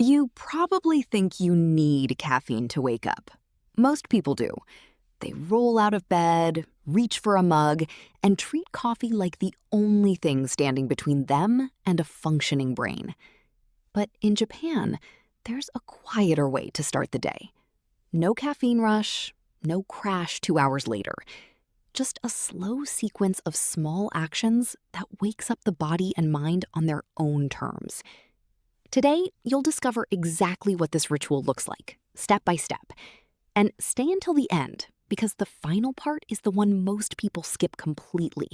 You probably think you need caffeine to wake up. Most people do. They roll out of bed, reach for a mug, and treat coffee like the only thing standing between them and a functioning brain. But in Japan, there's a quieter way to start the day. No caffeine rush, no crash 2 hours later. Just a slow sequence of small actions that wakes up the body and mind on their own terms. Today, you'll discover exactly what this ritual looks like, step by step. And stay until the end, because the final part is the one most people skip completely,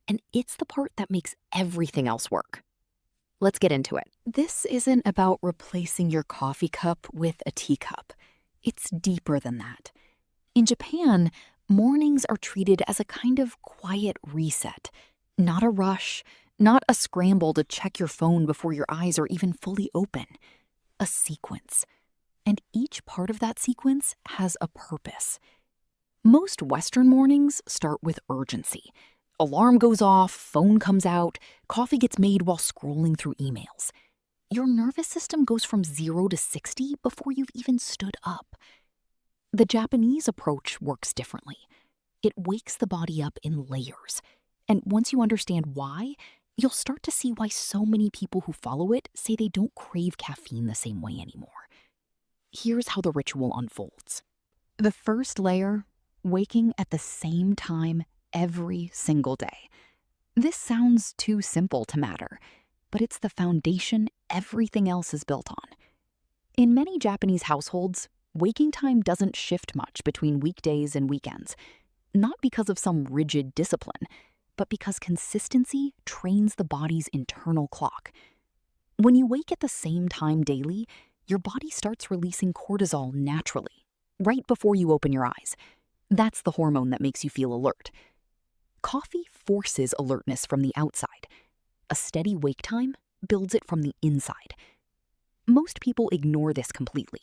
and it's the part that makes everything else work. Let's get into it. This isn't about replacing your coffee cup with a teacup. It's deeper than that. In Japan, mornings are treated as a kind of quiet reset, not a rush, not a scramble to check your phone before your eyes are even fully open. A sequence. And each part of that sequence has a purpose. Most Western mornings start with urgency. Alarm goes off, phone comes out, coffee gets made while scrolling through emails. Your nervous system goes from 0 to 60 before you've even stood up. The Japanese approach works differently. It wakes the body up in layers. And once you understand why, you'll start to see why so many people who follow it say they don't crave caffeine the same way anymore. Here's how the ritual unfolds. The first layer, waking at the same time every single day. This sounds too simple to matter, but it's the foundation everything else is built on. In many Japanese households, waking time doesn't shift much between weekdays and weekends, not because of some rigid discipline, but because consistency trains the body's internal clock. When you wake at the same time daily, your body starts releasing cortisol naturally, right before you open your eyes. That's the hormone that makes you feel alert. Coffee forces alertness from the outside. A steady wake time builds it from the inside. Most people ignore this completely.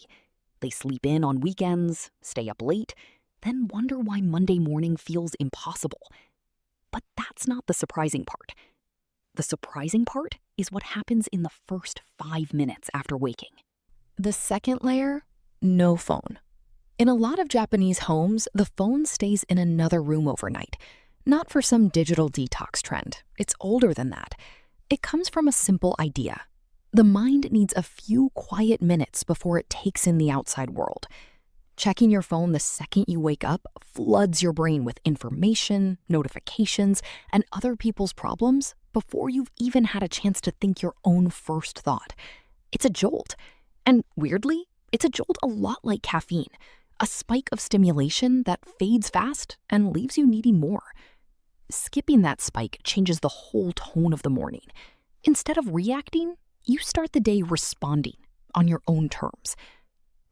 They sleep in on weekends, stay up late, then wonder why Monday morning feels impossible. But that's not the surprising part. The surprising part is what happens in the first 5 minutes after waking. The second layer, no phone. In a lot of Japanese homes, the phone stays in another room overnight. Not for some digital detox trend. It's older than that. It comes from a simple idea. The mind needs a few quiet minutes before it takes in the outside world. Checking your phone the second you wake up floods your brain with information, notifications, and other people's problems before you've even had a chance to think your own first thought. It's a jolt. And weirdly, it's a jolt a lot like caffeine, a spike of stimulation that fades fast and leaves you needing more. Skipping that spike changes the whole tone of the morning. Instead of reacting, you start the day responding on your own terms.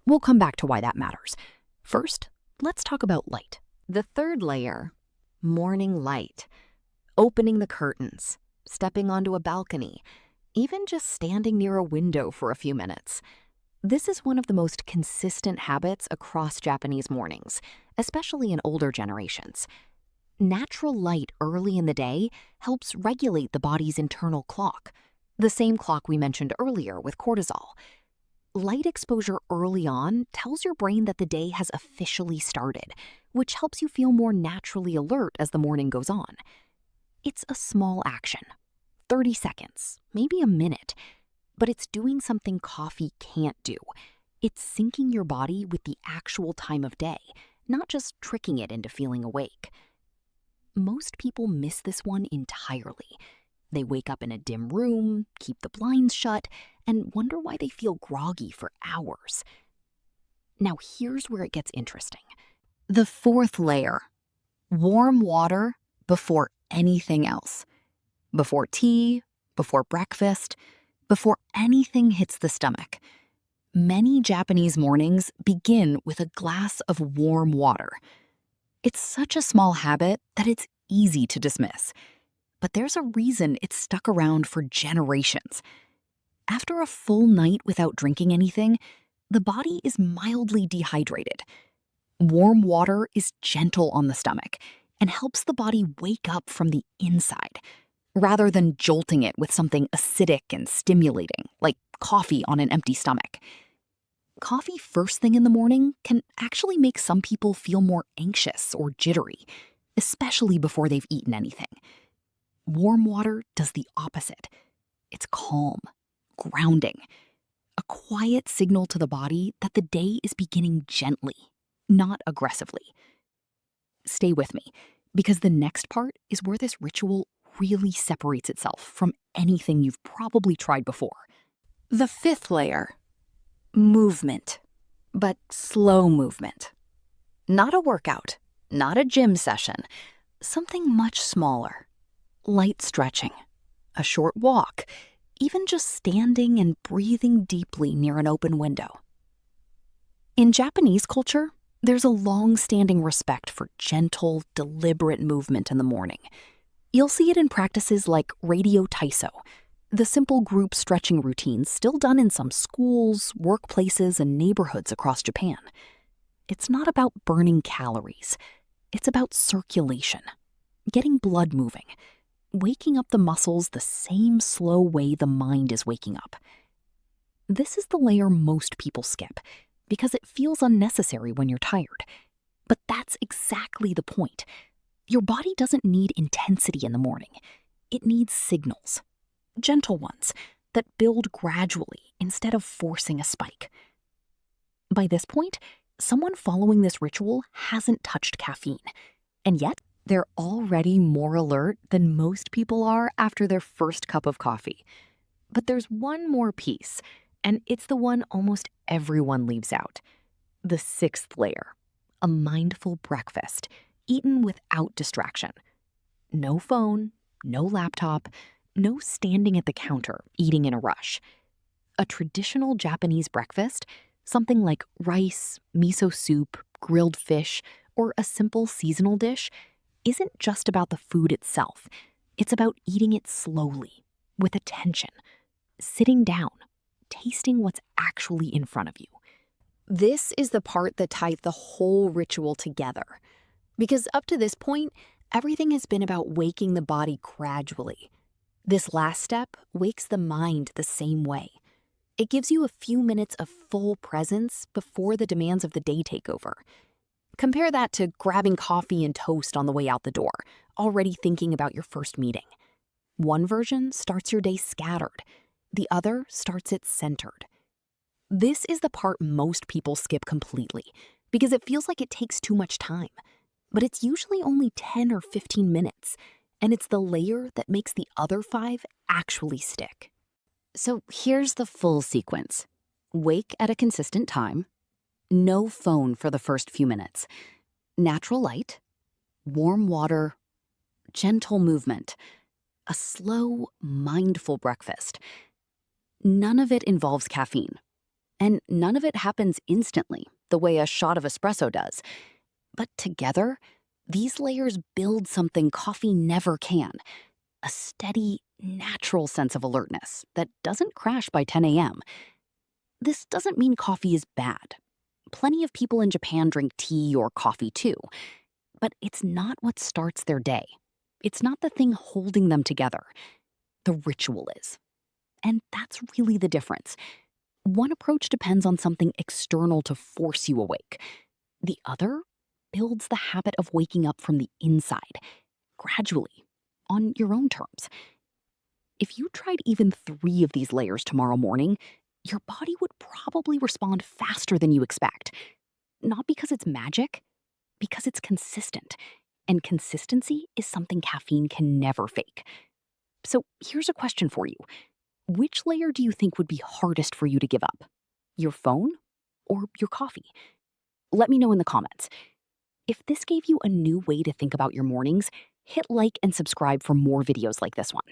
We'll come back to why that matters. First, let's talk about light. The third layer, morning light. Opening the curtains, stepping onto a balcony, even just standing near a window for a few minutes. This is one of the most consistent habits across Japanese mornings, especially in older generations. Natural light early in the day helps regulate the body's internal clock, the same clock we mentioned earlier with cortisol. Light exposure early on tells your brain that the day has officially started, which helps you feel more naturally alert as the morning goes on. It's a small action, 30 seconds, maybe a minute, but it's doing something coffee can't do. It's syncing your body with the actual time of day, not just tricking it into feeling awake. Most people miss this one entirely. They wake up in a dim room, keep the blinds shut, and wonder why they feel groggy for hours. Now here's where it gets interesting. The fourth layer, warm water before anything else. Before tea, before breakfast, before anything hits the stomach. Many Japanese mornings begin with a glass of warm water. It's such a small habit that it's easy to dismiss. But there's a reason it's stuck around for generations. After a full night without drinking anything, the body is mildly dehydrated. Warm water is gentle on the stomach and helps the body wake up from the inside, rather than jolting it with something acidic and stimulating, like coffee on an empty stomach. Coffee first thing in the morning can actually make some people feel more anxious or jittery, especially before they've eaten anything. Warm water does the opposite. It's calm, grounding, a quiet signal to the body that the day is beginning gently, not aggressively. Stay with me, because the next part is where this ritual really separates itself from anything you've probably tried before. The fifth layer: movement, but slow movement. Not a workout, not a gym session, something much smaller. Light stretching, a short walk, even just standing and breathing deeply near an open window. In Japanese culture, there's a long-standing respect for gentle, deliberate movement in the morning. You'll see it in practices like radio taiso, the simple group stretching routines still done in some schools, workplaces, and neighborhoods across Japan. It's not about burning calories. It's about circulation, getting blood moving, waking up the muscles the same slow way the mind is waking up. This is the layer most people skip because it feels unnecessary when you're tired. But that's exactly the point. Your body doesn't need intensity in the morning. It needs signals, gentle ones, that build gradually instead of forcing a spike. By this point, someone following this ritual hasn't touched caffeine, and yet they're already more alert than most people are after their first cup of coffee. But there's one more piece, and it's the one almost everyone leaves out. The sixth layer: a mindful breakfast, eaten without distraction. No phone, no laptop, no standing at the counter, eating in a rush. A traditional Japanese breakfast, something like rice, miso soup, grilled fish, or a simple seasonal dish, isn't just about the food itself. It's about eating it slowly, with attention, sitting down, tasting what's actually in front of you. This is the part that ties the whole ritual together. Because up to this point, everything has been about waking the body gradually. This last step wakes the mind the same way. It gives you a few minutes of full presence before the demands of the day take over. Compare that to grabbing coffee and toast on the way out the door, already thinking about your first meeting. One version starts your day scattered. The other starts it centered. This is the part most people skip completely because it feels like it takes too much time. But it's usually only 10 or 15 minutes, and it's the layer that makes the other 5 actually stick. So here's the full sequence. Wake at a consistent time. No phone for the first few minutes. Natural light. Warm water. Gentle movement. A slow, mindful breakfast. None of it involves caffeine. And none of it happens instantly, the way a shot of espresso does. But together, these layers build something coffee never can. A steady, natural sense of alertness that doesn't crash by 10 a.m. This doesn't mean coffee is bad. Plenty of people in Japan drink tea or coffee too. But it's not what starts their day. It's not the thing holding them together. The ritual is. And that's really the difference. One approach depends on something external to force you awake. The other builds the habit of waking up from the inside, gradually, on your own terms. If you tried even 3 of these layers tomorrow morning, your body would probably respond faster than you expect. Not because it's magic, because it's consistent. And consistency is something caffeine can never fake. So here's a question for you. Which layer do you think would be hardest for you to give up? Your phone or your coffee? Let me know in the comments. If this gave you a new way to think about your mornings, hit like and subscribe for more videos like this one.